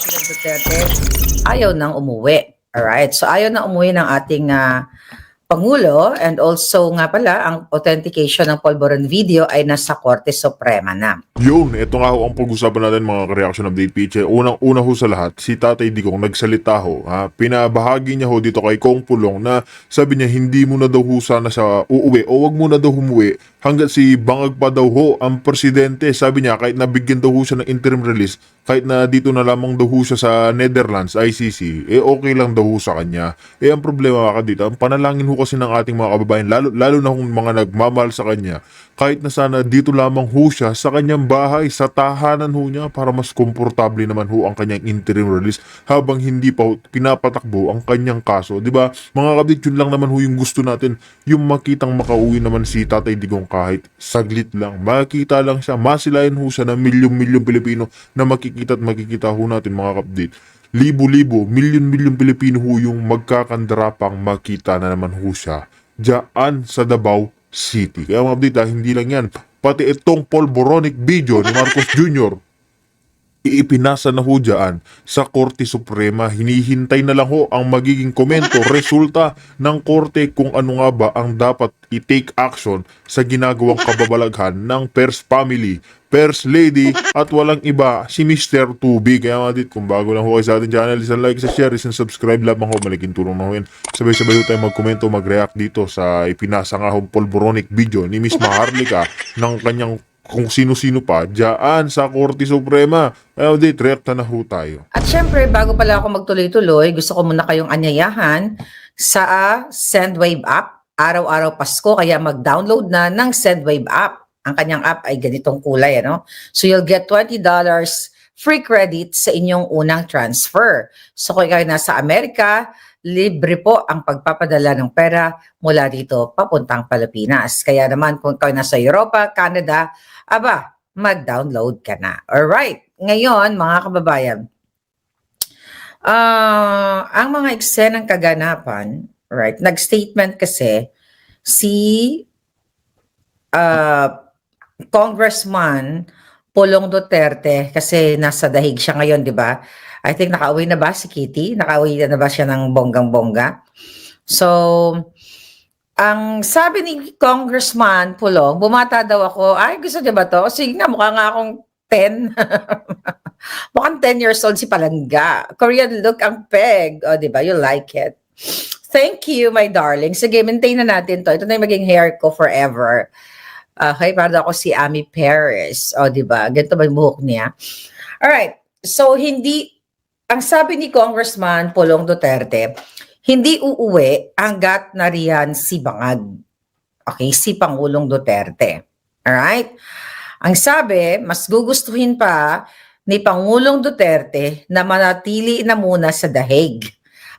President Duterte ayaw nang umuwi. Alright, so ayaw nang umuwi ng ating Pangulo, and also nga pala ang authentication ng Polvoron video ay nasa Korte Suprema na. Yun, ito nga ho ang pag-usapan natin mga ka-reaction update PH. Unang-una ho sa lahat, si Tatay Digong nagsalita ho. Pinabahagi niya ho dito kay Kong Pulong na sabi niya hindi muna daw ho sana siya uuwi o wag muna daw umuwi hanggat si Bangag pa daw ho ang presidente. Sabi niya kahit nabigyan daw ho siya ng interim release, kahit na dito na lamang daw ho siya sa Netherlands, ICC, okay lang daw ho sa kanya. Ang problema ka dito, ang panalangin ho kasi ng ating mga kababayan, lalo na kung mga nagmamahal sa kanya, kahit na sana dito lamang ho siya sa kanyang bahay, sa tahanan ho niya para mas komportable naman ho ang kanyang interim release habang hindi pa ho pinapatakbo ang kanyang kaso. Diba? Mga kabit, yun lang naman ho yung gusto natin, yung makitang makauwi naman si Tatay Digong kahit saglit lang. Makita lang siya, masilayan ho siya ng milyong-milyong Pilipino na makikita at makikita ho natin mga kabit. Libo-libo, milyon-milyon Pilipino ho yung magkakandarapang makita na naman ho siya diyan sa Davao City. Kaya mga update hindi lang yan. Pati itong polboronic video ni Marcos Jr. iipinasa na ho dyan sa Korte Suprema. Hinihintay na lang ho ang magiging komento, resulta ng Korte kung ano nga ba ang dapat i-take action sa ginagawang kababalaghan ng First Family, First Lady at walang iba si Mr. Tubig. Kaya mga dit, kung bago lang ho kayo sa ating channel, isang like, isang share, isang subscribe lamang ho, malaking tulong na ho yan. Sabay-sabay ho tayo magkomento, mag-react dito sa ipinasa nga ho polboronic video ni Miss Maharlika ng kanyang kung sino-sino pa dyan sa Korte Suprema. Kaya dito, react na ho tayo. At syempre, bago pala ako magtuloy-tuloy, gusto ko muna kayong anyayahan sa Sendwave app. Araw-araw Pasko, kaya mag-download na ng Sendwave app. Ang kanyang app ay ganitong kulay, ano? So you'll get $20 free credit sa inyong unang transfer. So kung kayo nasa Amerika, libre po ang pagpapadala ng pera mula dito papuntang Pilipinas. Kaya naman kung kayo nasa Europa, Canada, aba, mag-download ka na. Alright, ngayon mga kababayan, ang mga eksenang kaganapan, right, nag-statement kasi si Congressman Pulong Duterte kasi nasa dahig siya ngayon, di ba? I think nakauwi na ba si Kitty? Nakauwi na ba siya ng bonggang-bongga? So, ang sabi ni Congressman Pulong, bumata daw ako, ay gusto niya ba to? Sige nga, mukha nga akong 10. Mukhang 10 years old si Palangga. Korean look ang peg. O, di ba? You like it. Thank you, my darling. Sige, maintain na natin to. Ito na yung maging hair ko forever. Okay, para ako si Ami Perez. O, di ba? Ganito ba yung buhok niya? Alright. So, ang sabi ni Congressman Pulong Duterte, hindi uuwi hanggat nariyan si Bangag. Okay, si Pangulong Duterte. Alright? Ang sabi, mas gugustuhin pa ni Pangulong Duterte na manatili na muna sa dahig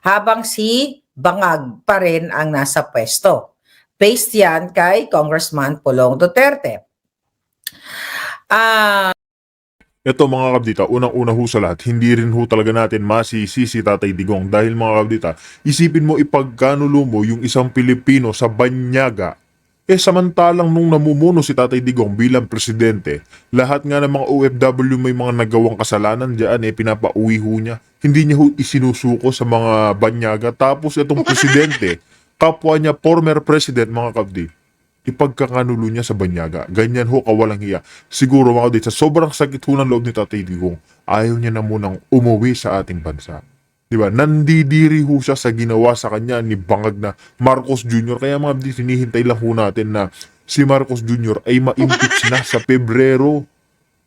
habang si Bangag pa rin ang nasa pwesto. Based yan kay Congressman Pulong Duterte. Ito mga kabdita, unang-una ho sa lahat, hindi rin ho talaga natin masisisi si Tatay Digong dahil mga kabdita, isipin mo ipagkanulo mo yung isang Pilipino sa banyaga. Samantalang nung namumuno si Tatay Digong bilang presidente, lahat nga ng mga OFW may mga nagawang kasalanan dyan, pinapauwi ho niya. Hindi niya ho isinusuko sa mga banyaga. Tapos itong presidente, kapwa niya former president mga kabdi, ipagkakanulo niya sa banyaga. Ganyan ho kawalang hiya. Siguro mga kabdi, sa sobrang sakit ho ng loob ni Tatay Digong, ayaw niya na munang umuwi sa ating bansa. Diba? Nandidiri ho siya sa ginawa sa kanya ni Bangag na Marcos Jr. Kaya mga kabdi, hinihintay lang ho natin na si Marcos Jr. ay ma-impeach na sa Pebrero.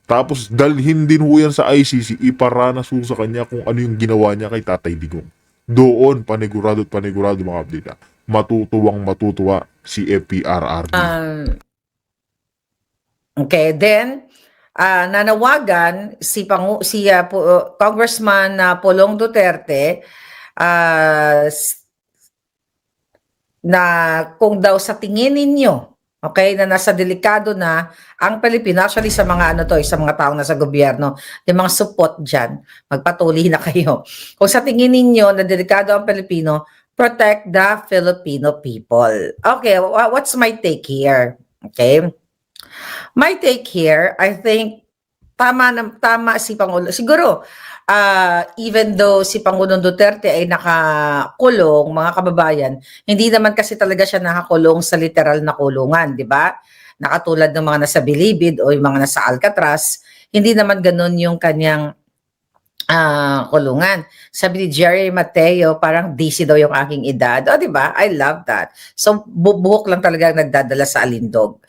Tapos dalhin din ho yan sa ICC, iparanas ho sa kanya kung ano yung ginawa niya kay Tatay Digong. Doon, panigurado at panigurado mga kabdi, matutuwang matutuwa si FPRRD. Okay, then nanawagan si Congressman Pulong Duterte na kung daw sa tingin ninyo, okay, na nasa delikado na ang Pilipinas, actually sa mga sa mga taong nasa gobyerno, yung mga support dyan, magpatuloy na kayo. Kung sa tingin ninyo na delikado ang Pilipino, protect the Filipino people. Okay, what's my take here? Okay. My take here, I think tama si Pangulo. Siguro, even though si Pangulong Duterte ay nakakulong, mga kababayan, hindi naman kasi talaga siya nakakulong sa literal na kulungan, di ba? Nakatulad ng mga nasa Bilibid o yung mga nasa Alcatraz, hindi naman ganun yung kanyang kulungan. Sabi ni Jerry Mateo, parang DC daw yung aking edad. O, di ba? I love that. So, buhok lang talaga ang nagdadala sa alindog.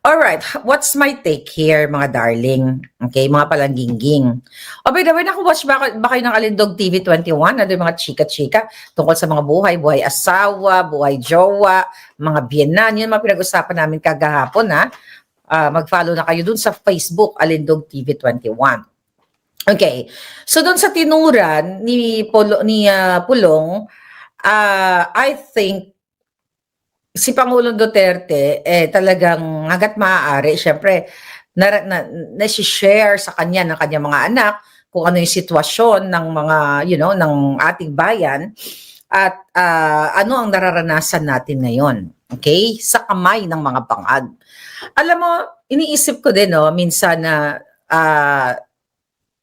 Alright, what's my take here, mga darling? Okay, mga palangginging. O, by the way, naku-watch ba kayo ng Alindog TV 21? Ano yung mga chika-chika tungkol sa mga buhay asawa, buhay jowa, mga biyenan. Yun mga pinag-usapan namin kagahapon, ha? Mag-follow na kayo dun sa Facebook, Alindog TV 21. Okay. So doon sa tinuran ni Pulong, I think si Pangulong Duterte talagang hangga't maaari, syempre na-share sa kanya ng kanyang mga anak kung ano yung sitwasyon ng mga ng ating bayan at ano ang nararanasan natin ngayon. Okay? Sa kamay ng mga bangag. Alam mo, iniisip ko din minsan na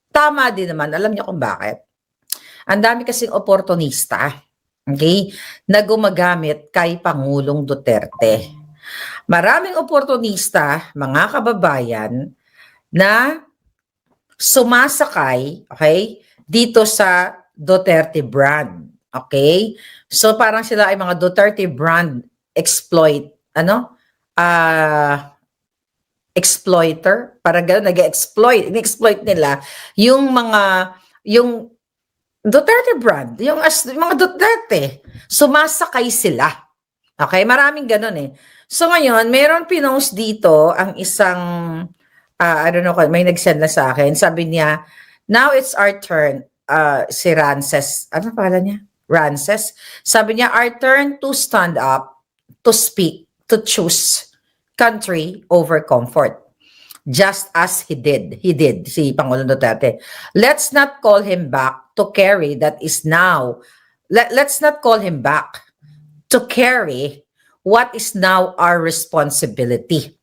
tama din naman. Alam niyo kung bakit? Ang dami kasing oportunista, okay, na gumagamit kay Pangulong Duterte. Maraming oportunista, mga kababayan, na sumasakay, okay, dito sa Duterte brand. Okay? So parang sila ay mga Duterte brand exploiter, para gano'n, nag-exploit nila yung Duterte brand, yung mga Duterte, sumasakay sila. Okay, maraming gano'n eh. So ngayon, mayroon pinost dito ang isang, I don't know, may nag-send na sa akin, sabi niya, now it's our turn, si Rances, ano pala niya? Rances, sabi niya, our turn to stand up, to speak, to choose country over comfort. Just as he did, si Pangulong Duterte. Let's not call him back to carry that is now, let's not call him back to carry what is now our responsibility.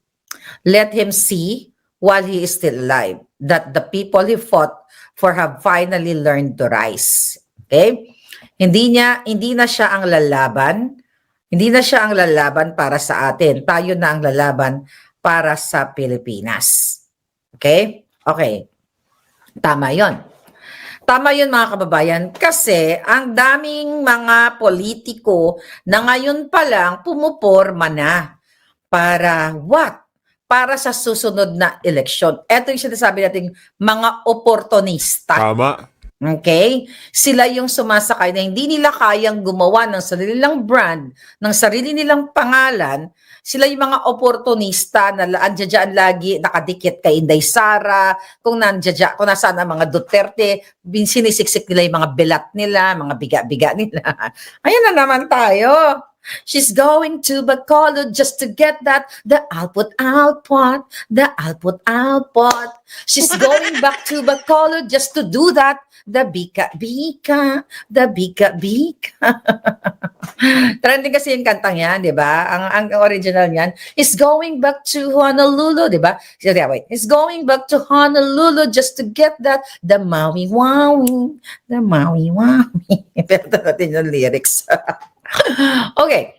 Let him see while he is still alive that the people he fought for have finally learned to rise. Okay? Hindi na siya ang lalaban. Hindi na siya ang lalaban para sa atin. Tayo na ang lalaban para sa Pilipinas. Okay? Okay. Tama yon. Tama yun mga kababayan kasi ang daming mga politiko na ngayon pa lang pumuporma na para what? Para sa susunod na eleksyon. Ito yung sinasabi nating mga oportunista. Tama. Okay? Sila yung sumasakay na hindi nila kayang gumawa ng sarili nilang brand, ng sarili nilang pangalan. Sila yung mga oportunista na andyan lagi nakadikit kay Inday Sara, kung nasaan ang mga Duterte, sinisiksik nila yung mga belat nila, mga biga-biga nila. Ayan na naman tayo. She's going to Bacolod just to get that, the output. The output. She's going back to Bacolod just to do that, the bika-bika. Trending kasi yung kantang yan, di ba? Ang original niyan is going back to Honolulu, di ba? Wait, is going back to Honolulu just to get that, the Maui-Waui. Pero natin yung lyrics. Okay.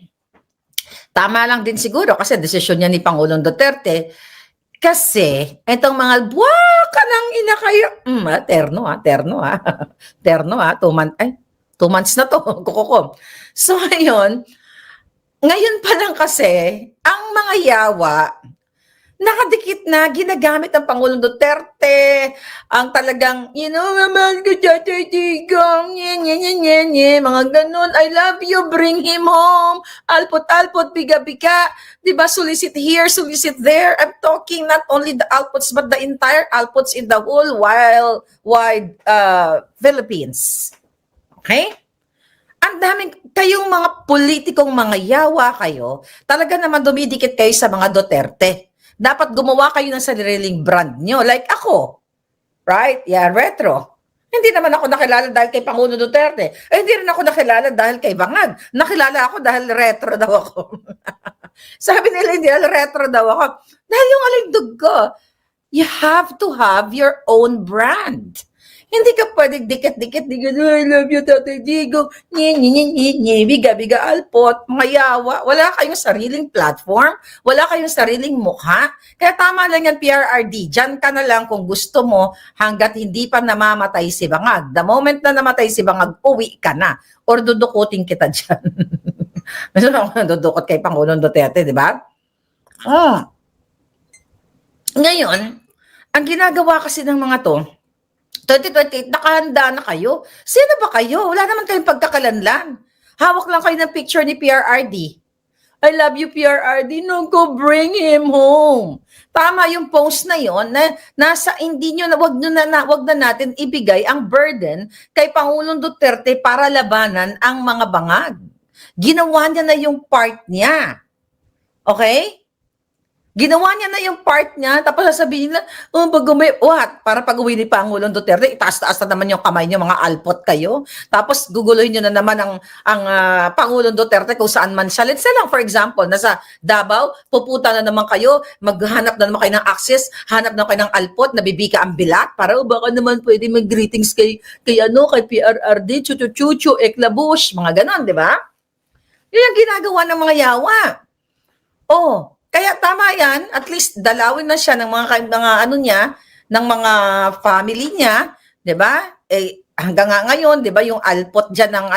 Tama lang din siguro kasi desisyon niya ni Pangulong Duterte kasi itong mga buwaka ng ina kayo. Terno. 2 months na to. Kukukom. So ngayon pa lang kasi ang mga yawa nakadikit na, ginagamit ng Pangulong Duterte, ang talagang, mahal ko Duterte-Digong, mga ganun, I love you, bring him home, alpot, biga-biga, diba, solicit here, solicit there. I'm talking not only the alpots, but the entire alpots in the whole wide Philippines. Okay? Ang daming, kayong mga politikong mga yawa kayo, talaga naman dumidikit kayo sa mga Duterte. Dapat gumawa kayo ng sariling brand nyo. Like ako. Right? Yeah, retro. Hindi naman ako nakilala dahil kay Pangulo Duterte. Hindi rin ako nakilala dahil kay Bangag. Nakilala ako dahil retro daw ako. Sabi nila, hindi dahil retro daw ako. Dahil yung alindog ko. You have to have your own brand. Hindi ka pwedeng dikit-dikit, I love you, Tatay Digo, biga-biga alpot, mga yawa. Wala kayong sariling platform, wala kayong sariling mukha. Kaya tama lang yan, PRRD. Diyan ka na lang kung gusto mo hanggat hindi pa namamatay si Bangag. The moment na namatay si Bangag, uwi ka na. Or dudukutin kita dyan. Gusto mo dudukot kay Pangulong Duterte, di ba? Ngayon, ang ginagawa kasi ng mga to, 2028, nakahanda na kayo. Sino ba kayo? Wala naman kayong pagkakalanlan. Hawak lang kayo ng picture ni PRRD. I love you, PRRD. No, go bring him home. Tama yung post na yon na nasa hindi nyo na wag na natin ibigay ang burden kay Pangulong Duterte para labanan ang mga bangag. Ginawa niya na yung part niya. Okay? Ginawa niya na yung part niya, tapos sasabihin na, para pag-uwi ni Pangulong Duterte, itaas-taas na naman yung kamay niyo, mga alpot kayo. Tapos guguloy niyo na naman ang Pangulong Duterte kung saan man siya. Let's say lang, for example, nasa Davao, puputa na naman kayo, maghanap na naman kayo ng access, hanap na kayo ng alpot, nabibika ang bilat, para baka naman pwede mag-greetings kay PRRD, chuchu-chuchu, eklabush, mga ganon, di ba? Yun ang ginagawa ng mga yawa. Kaya tama yan, at least dalawin na siya ng mga ano niya, ng mga family niya, 'di ba? Hanggang ngayon, 'di ba, yung alpot diyan ng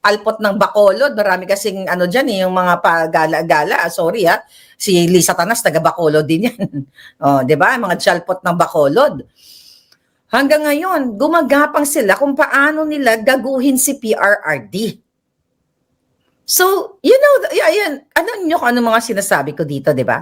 alpot ng Bacolod, marami kasing diyan yung mga pagala-gala, sorry si Lisa Tanas taga Bacolod din yan. 'Di ba? Mga chalpot ng Bacolod. Hanggang ngayon, gumagapang sila kung paano nila gaguhin si PRRD. So, ayan, alam nyo kung ano mga sinasabi ko dito, di ba?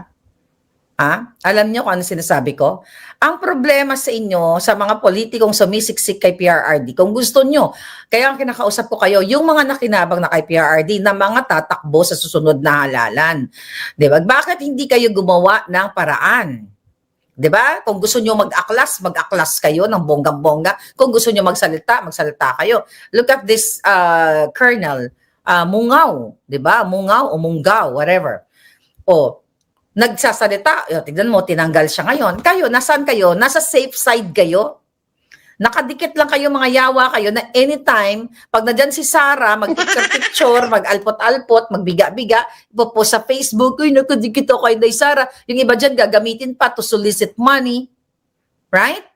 Alam nyo kung ano sinasabi ko? Ang problema sa inyo, sa mga politikong sumisiksik kay PRRD, kung gusto nyo, kaya ang kinakausap ko kayo, yung mga nakinabang na kay PRRD na mga tatakbo sa susunod na halalan. Di ba? Bakit hindi kayo gumawa ng paraan? Di ba? Kung gusto nyo mag-aklas kayo ng bonggang-bongga. Kung gusto nyo magsalita kayo. Look at this Colonel Mungaw, 'di ba? Mungaw o Munggaw, whatever. Nagsasalita, tignan mo, tinanggal siya ngayon. Kayo, nasaan kayo? Nasa safe side kayo? Nakadikit lang kayo, mga yawa kayo, na anytime, pag nadyan si Sarah, mag-picture, mag-alpot-alpot, magbiga-biga, ipopost sa Facebook, nakadikit ako kay Sarah. Yung iba dyan, gagamitin pa to solicit money. Right?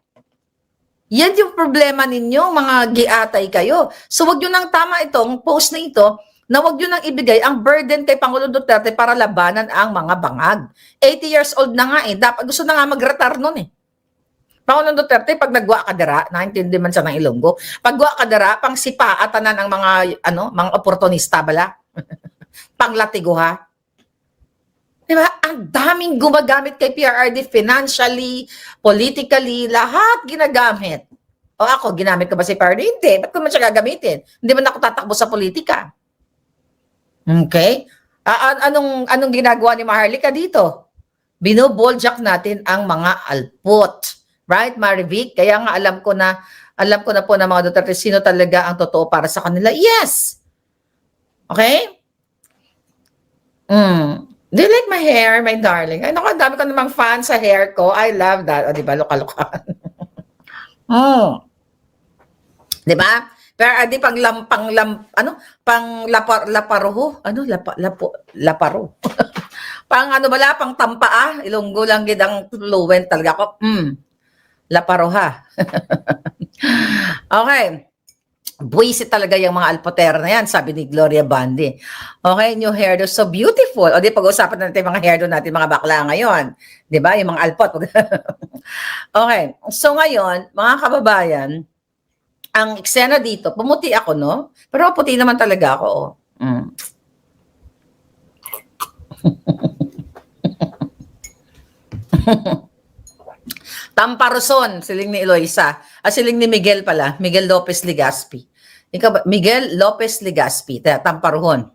Yan yung problema ninyo, mga giatay kayo. So wag nyo nang tama itong post na ito, na wag nyo nang ibigay ang burden kay Pangulong Duterte para labanan ang mga bangag. 80 years old na nga dapat gusto na nga mag-retire nun Pangulong Duterte, pag nagwa ka dira, naintindi man sa ng Ilonggo, pagwa ka dira, pang sipa atanan ang mga, mga oportunista bala. Panglatigo ha. Diba? Ang daming gumagamit kay PRRD financially, politically, lahat ginagamit. Ako, ginamit ko ba si PRRD? Hindi. Ba't ko man siya gagamitin? Hindi man ako tatakbo sa politika. Okay? Anong ginagawa ni Maharlika dito? Binoboljak natin ang mga alpot. Right, Marivic? Kaya nga alam ko na po na mga Duterte, sino talaga ang totoo para sa kanila? Yes! Okay? Do you like my hair, my darling? Ay, naku, dami ko namang fan sa hair ko. I love that. O, diba, luka-luka. Diba? Pero, laparuho? Laparo. Pang tampaa. Ilonggo lang gidang fluent talaga ko. Laparoha. Okay. Buwisit talaga yung mga alpoter na yan, sabi ni Gloria Bandi. Okay, new hairdo, so beautiful. O di, pag-usapan natin yung mga hairdo natin, mga bakla ngayon. Di ba? Yung mga alpot. Okay, so ngayon, mga kababayan, ang eksena dito, pumuti ako, no? Pero puti naman talaga ako, Tamparoson, siling ni Eloisa. Siling ni Miguel pala. Miguel Lopez Legaspi. Ikaw ba? Miguel Lopez Legaspi. Tamparohon.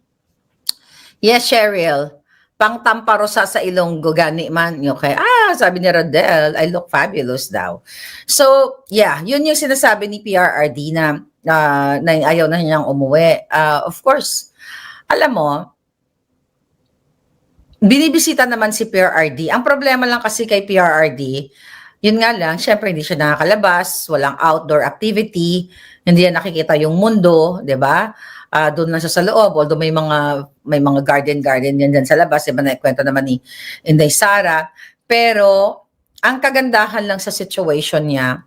Yes, Cheryl. Pang tamparosa sa Ilonggo gani man. Okay. Sabi ni Rodel, I look fabulous daw. So, yeah. Yun yung sinasabi ni PRRD na ayaw na niyang umuwi. Of course, alam mo, binibisita naman si PRRD. Ang problema lang kasi kay PRRD, yun nga lang, syempre hindi siya nakakalabas, walang outdoor activity, hindi niya nakikita yung mundo, 'di ba? Doon lang siya sa loob, although may mga garden yan dyan sa labas, diba, naikwento naman ni Inday Sara. Pero ang kagandahan lang sa situation niya,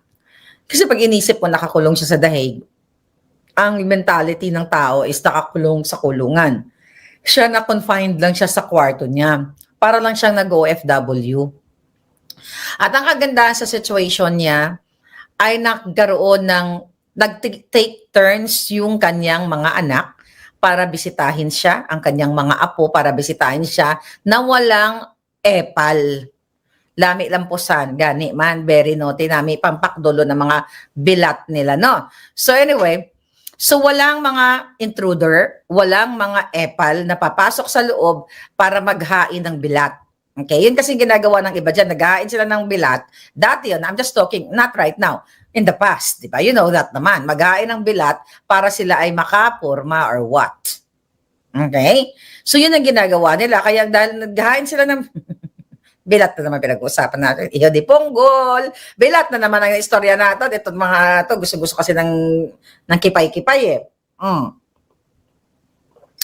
kasi pag inisip mo nakakulong siya sa dahig, ang mentality ng tao is nakakulong sa kulungan. Siya na confined lang siya sa kwarto niya. Para lang siyang nag-OFW. At ang kagandahan sa situation niya ay nag-take turns yung kanyang mga anak para bisitahin siya, ang kanyang mga apo para bisitahin siya na walang epal. Lami lampusan, gani man, very naughty, nami pampakdolo ng mga bilat nila, no? So anyway, so walang mga intruder, walang mga epal na papasok sa loob para maghain ng bilat. Okay, yun kasi ginagawa ng iba dyan, naghahain sila ng bilat. Dati yun, I'm just talking, not right now, in the past, di ba? You know that naman, maghahain ng bilat para sila ay makapurma or what. Okay? So yun ang ginagawa nila, kaya dahil naghahain sila ng bilat na naman pinag-uusapan natin. Iyo di ponggol. Bilat na naman ang istorya natin. Itong mga to gusto-gusto kasi ng kipay-kipay eh.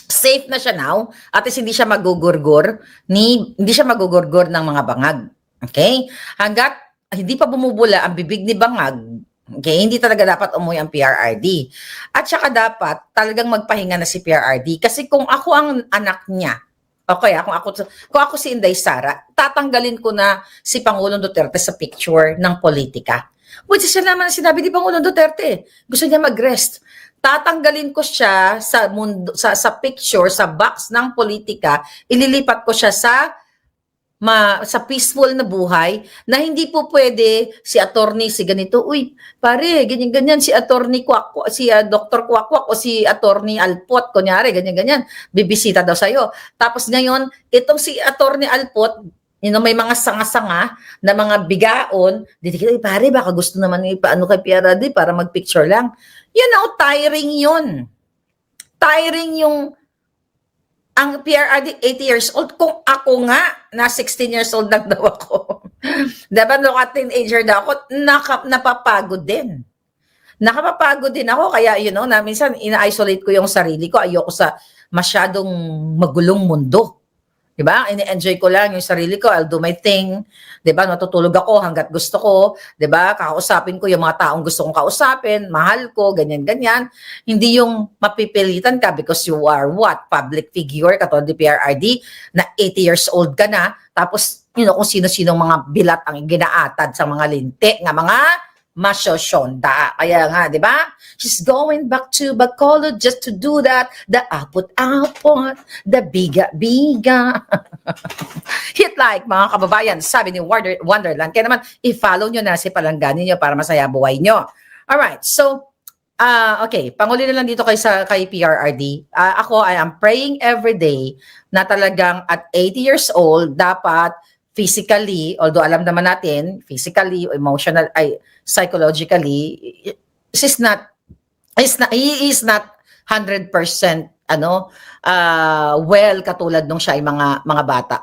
Safe na siya now. At least hindi siya magugurgur ng mga bangag. Okay? Hanggat hindi pa bumubula ang bibig ni bangag, okay, hindi talaga dapat umuwi ang PRRD. At saka dapat talagang magpahinga na si PRRD. Kasi kung ako ang anak niya, okay, kung ako si Inday Sara, tatanggalin ko na si Pangulong Duterte sa picture ng politika. Which is naman sinabi ni Pangulong Duterte. Gusto niya mag-rest. Tatanggalin ko siya sa mundo, sa picture, sa box ng politika, ililipat ko siya sa peaceful na buhay na hindi po pwede si attorney si ganito, uy, pare, ganyan-ganyan si attorney Kwak, si Dr. Kwak o si attorney Alpot, kunyari, ganyan-ganyan, bibisita daw sa'yo. Tapos ngayon, itong si attorney Alpot, may mga sanga-sanga na mga bigaon, dito, pare, baka gusto naman ipaano kay PRRD para mag-picture lang. Tiring yun. Tiring yung ang PRRD 80 years old. Kung ako nga, na 16 years old lang daw ako. Diba, teenager daw ako, napapagod din. Nakapapagod din ako, kaya na minsan ina-isolate ko yung sarili ko. Ayoko sa masyadong magulong mundo. Diba? Ini-enjoy ko lang yung sarili ko. I'll do my thing. Diba? Natutulog ako hanggat gusto ko. Diba? Kakausapin ko yung mga taong gusto kong kausapin. Mahal ko, ganyan-ganyan. Hindi yung mapipilitan ka because you are what? Public figure, katulad ni PRRD, na 80 years old ka na. Tapos, kung sino-sino mga bilat ang ginaatad sa mga linti nga mga masyosyonda. Kaya nga, di ba? She's going back to Bacolod just to do that. The apot-apot, the biga-biga. Hit like, mga kababayan, sabi ni Wonderland. Kaya naman, i-follow nyo na si Palangganin nyo para masaya buhay nyo. Alright, so, okay, panguli na lang dito kay PRRD. Ako, I am praying every day na talagang at 80 years old, dapat physically, although alam naman natin, physically, emotional, psychologically, he is not 100% well katulad nung siya ay mga bata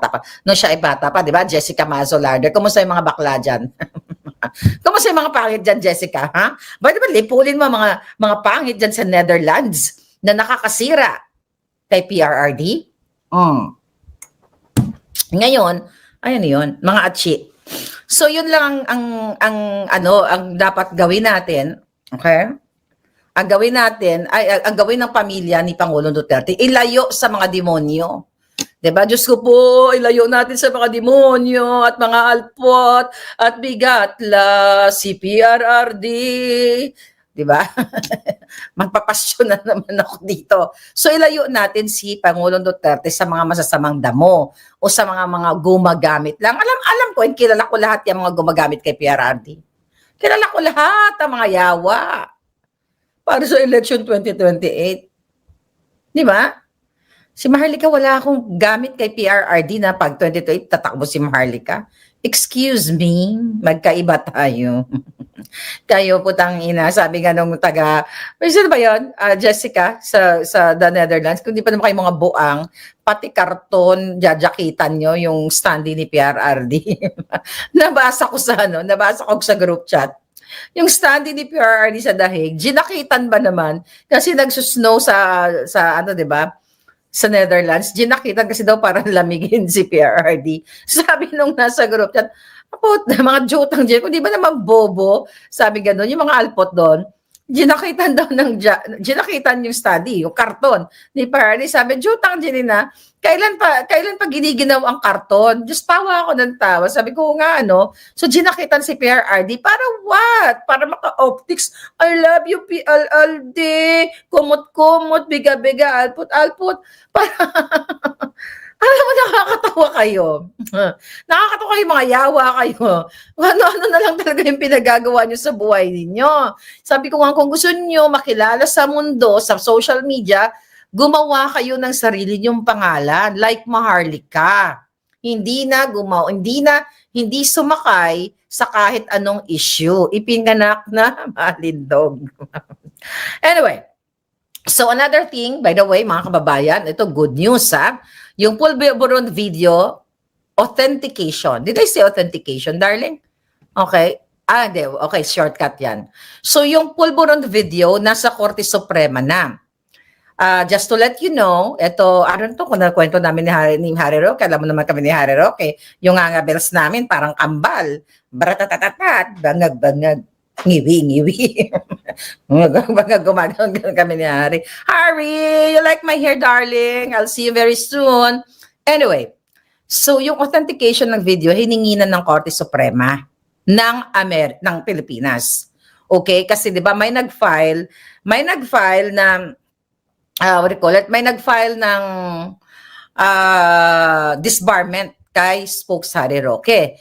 pa. Nung siya ay bata pa, 'di ba? Jessica Mazolarder. Kumusta yung mga bakla diyan? Kumusta yung mga pangit diyan, Jessica, ha? Ba lipulin mo mga pangit diyan sa Netherlands na nakakasira kay PRRD? Ngayon, ayun 'yun, mga atsi. So yun lang ang dapat gawin natin, okay? Ang gawin natin ay ang gawin ng pamilya ni Pangulong Duterte, ilayo sa mga demonyo. 'Di ba? Diyos ko po, ilayo natin sa mga demonyo at mga alpot at bigatla si PRRD. 'Di ba? Magpapasyon na naman ako dito. So ilayo natin si Pangulong Duterte sa mga masasamang damo o sa mga gumagamit lang. Alam ko, kilala ko lahat yung mga gumagamit kay PRRD. Kilala ko lahat ang mga yawa para sa election 2028. 'Di ba? Si Maharlika, wala akong gamit kay PRRD na pag 2028 tatakbo si Maharlika. Excuse me, magkaiba tayo. Kayo putang ina, sabi nga nung taga, sino ba yun? Jessica sa the Netherlands. Kung di pa naman kayo mga buang, pati karton, jajakitan nyo yung standee ni PRRD. Nabasa ko sa group chat. Yung standee ni PRRD sa dahig, ginakitan ba naman? Kasi nagsusnow sa ano, di ba? Sa Netherlands, ginakitan kasi daw parang lamigin si PRRD. Sabi nung nasa group chat, apot na mga jutang dyan, kung di ba naman bobo, sabi gano'n, yung mga alpot doon, ginakitan daw ginakitan yung study, yung karton ni PRRD, sabi, jutang dyan na, kailan pa giniginaw ang karton? Just tawa ako ng tawa, sabi ko nga ano, so ginakitan si PRRD, para what? Para maka-optics, I love you PLLD, kumot-kumot, biga-biga, alpot-alpot, para, alam mo, nakakatawa kayo. Nakakatawa kayo, mga yawa kayo. Ano-ano na lang talaga yung pinagagawa nyo sa buhay ninyo. Sabi ko nga, kung gusto nyo makilala sa mundo, sa social media, gumawa kayo ng sarili nyong pangalan, like Maharlika. Hindi sumakay sa kahit anong issue. Ipinganak na malindog. Anyway, so another thing, by the way, mga kababayan, ito good news ha. Yung Pulburon video, authentication. Did I say authentication, darling? Okay. Hindi. Okay, shortcut yan. So yung Pulburon video, nasa Korte Suprema na. Just to let you know, ito, ano to, kung nakwento namin ni Harry Roque, alam mo naman kami ni Harry Roque, yung nga bells namin, parang kambal, baratatatat, bangag-bangag, ngiwi-ngiwi. Gumagano kami ni Harry. Harry, you like my hair, darling? I'll see you very soon. Anyway, so yung authentication ng video, hininginan ng Korte Suprema ng Pilipinas. Okay? Kasi di ba may nag-file na what do you call it? May nag-file ng disbarment kay Spokes Harry Roque.